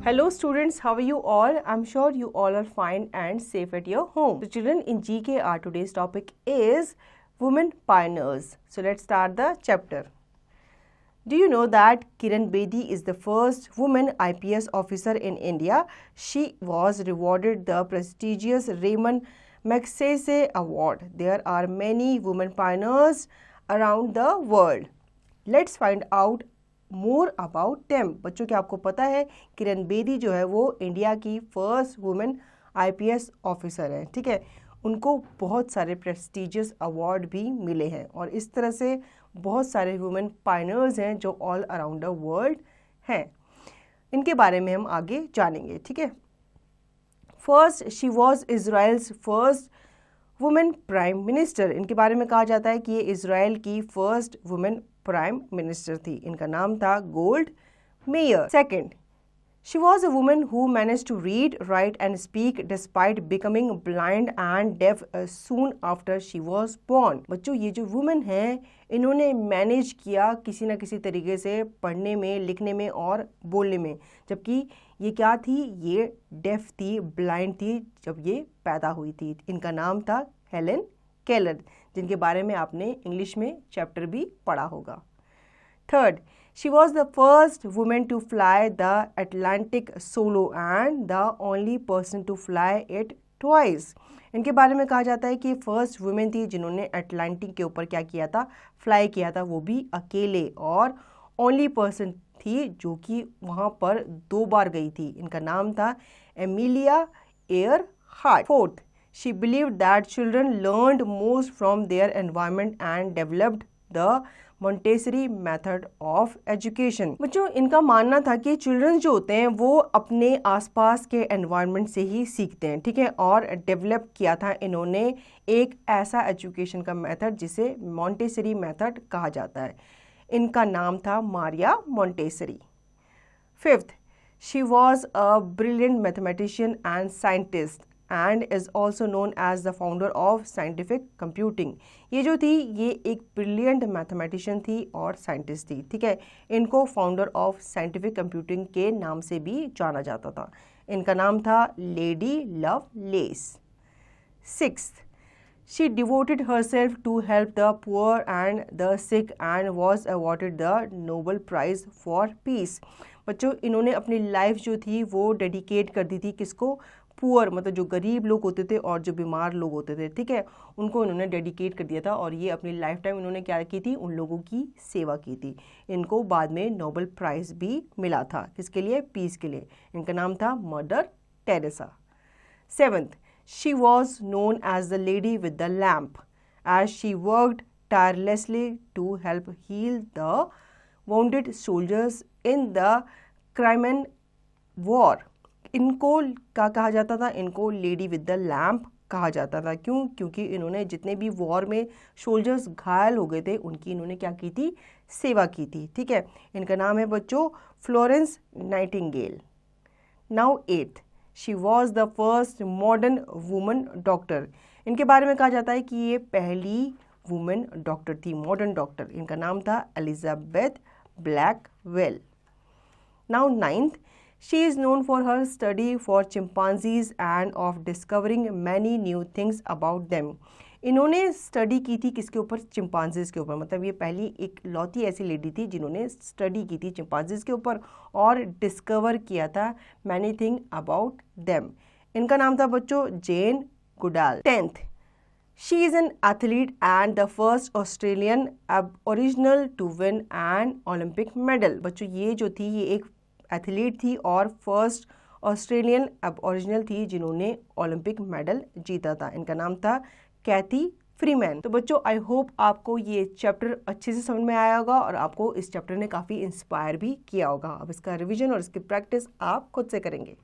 Hello students, how are you all? I'm sure you all are fine and safe at your home. So children, in GKR today's topic is women pioneers. So let's start the chapter. Do you know that Kiran Bedi is the first woman IPS officer in India? She was rewarded the prestigious Raymond Magsaysay Award. There are many women pioneers around the world. Let's find out more about them. बच्चों क्या आपको पता है किरण बेदी जो है वो India की first women IPS officer है, ठीक है। उनको बहुत सारे प्रेस्टिजियस अवार्ड भी मिले हैं और इस तरह से बहुत सारे वुमेन पायनर्स हैं जो ऑल अराउंड द वर्ल्ड हैं। इनके बारे में हम आगे जानेंगे, ठीक है। First, she was Israel's first women prime minister. इनके बारे में कहा जाता है कि ये इजराइल की फर्स्ट वुमेन प्राइम मिनिस्टर थी। इनका नाम था Golda Meir. Second, she was a woman who manage to read, write and speak despite becoming blind and deaf soon after she was born. बच्चों ये जो वुमेन है इन्होंने मैनेज किया किसी न किसी तरीके से पढ़ने में, लिखने में और बोलने में, जबकि ये क्या थी, ये डेफ थी, ब्लाइंड थी जब ये पैदा हुई थी। इनका नाम था हेलेन केलर, जिनके बारे में आपने इंग्लिश में चैप्टर भी पढ़ा होगा। Third, she was the first women to fly the Atlantic solo and the only person to fly it twice. इनके बारे में कहा जाता है कि फर्स्ट वुमेन थी जिन्होंने अटलांटिक के ऊपर क्या किया था, फ्लाई किया था, वो भी अकेले, और ओनली पर्सन थी जो कि वहाँ पर 2 बार गई थी। इनका नाम था Emilia Earhart. Fourth, she believed that children learned most from their environment and developed the Montessori method of education। बच्चों इनका मानना था कि चिल्ड्रन जो होते हैं वो अपने आसपास के एनवायरनमेंट से ही सीखते हैं, ठीक है, और डेवलप किया था इन्होंने एक ऐसा एजुकेशन का मेथड जिसे मॉन्टेसरी मेथड कहा जाता है। इनका नाम था Maria Montessori. Fifth, she was a brilliant mathematician and scientist and is also known as the founder of scientific computing। ये जो थी ये एक ब्रिलियंट मैथमेटिशियन थी और साइंटिस्ट थी, ठीक है। इनको फाउंडर ऑफ साइंटिफिक कंप्यूटिंग के नाम से भी जाना जाता था। इनका नाम था lady loveless. Sixth, she devoted herself to help the poor and the sick and was awarded the Nobel Prize for Peace। बच्चों इन्होंने अपनी लाइफ जो थी वो डेडिकेट कर दी थी किसको, पुअर मतलब जो गरीब लोग होते थे और जो बीमार लोग होते थे, ठीक है, उनको इन्होंने डेडिकेट कर दिया था और ये अपनी लाइफ टाइम इन्होंने क्या की थी, उन लोगों की सेवा की थी। इनको बाद में नोबेल प्राइज़ भी मिला था, किसके लिए, पीस के लिए। इनका नाम था Mother Teresa. Seventh, she was known as the lady with the lamp as she worked tirelessly to help heal the wounded soldiers in the Crimean War। इनको क्या कहा जाता था, इनको लेडी विद द लैम्प कहा जाता था। क्यों, क्योंकि इन्होंने जितने भी वॉर में सोल्जर्स घायल हो गए थे उनकी इन्होंने क्या की थी, सेवा की थी, ठीक है। इनका नाम है बच्चों फ्लोरेंस नाइटिंगेल। नाउ एथ, she was the first modern woman doctor. इनके बारे में कहा जाता है कि ये पहली वुमेन डॉक्टर थी, मॉडर्न डॉक्टर। इनका नाम था Elizabeth Blackwell. Now ninth, she is known for her study for chimpanzees end of discovering many new things about them. इन्होंने स्टडी की थी किसके ऊपर, चिंपांजीज के ऊपर। मतलब ये पहली एक लौती ऐसी लेडी थी जिन्होंने स्टडी की थी चिंपांजीज के ऊपर और डिस्कवर किया था मैनी थिंग अबाउट देम। इनका नाम था बच्चों Jane Goodall. 10th, she is an athlete and the first Australian aboriginal to win an Olympic medal। बच्चों ये जो थी ये एक एथलीट थी और फर्स्ट ऑस्ट्रेलियन एबोरिजिनल थी जिन्होंने ओलंपिक मेडल जीता था। इनका नाम था कैथी फ्रीमैन। तो बच्चों आई होप आपको ये चैप्टर अच्छे से समझ में आया होगा और आपको इस चैप्टर ने काफ़ी इंस्पायर भी किया होगा। अब इसका रिवीजन और इसकी प्रैक्टिस आप खुद से करेंगे।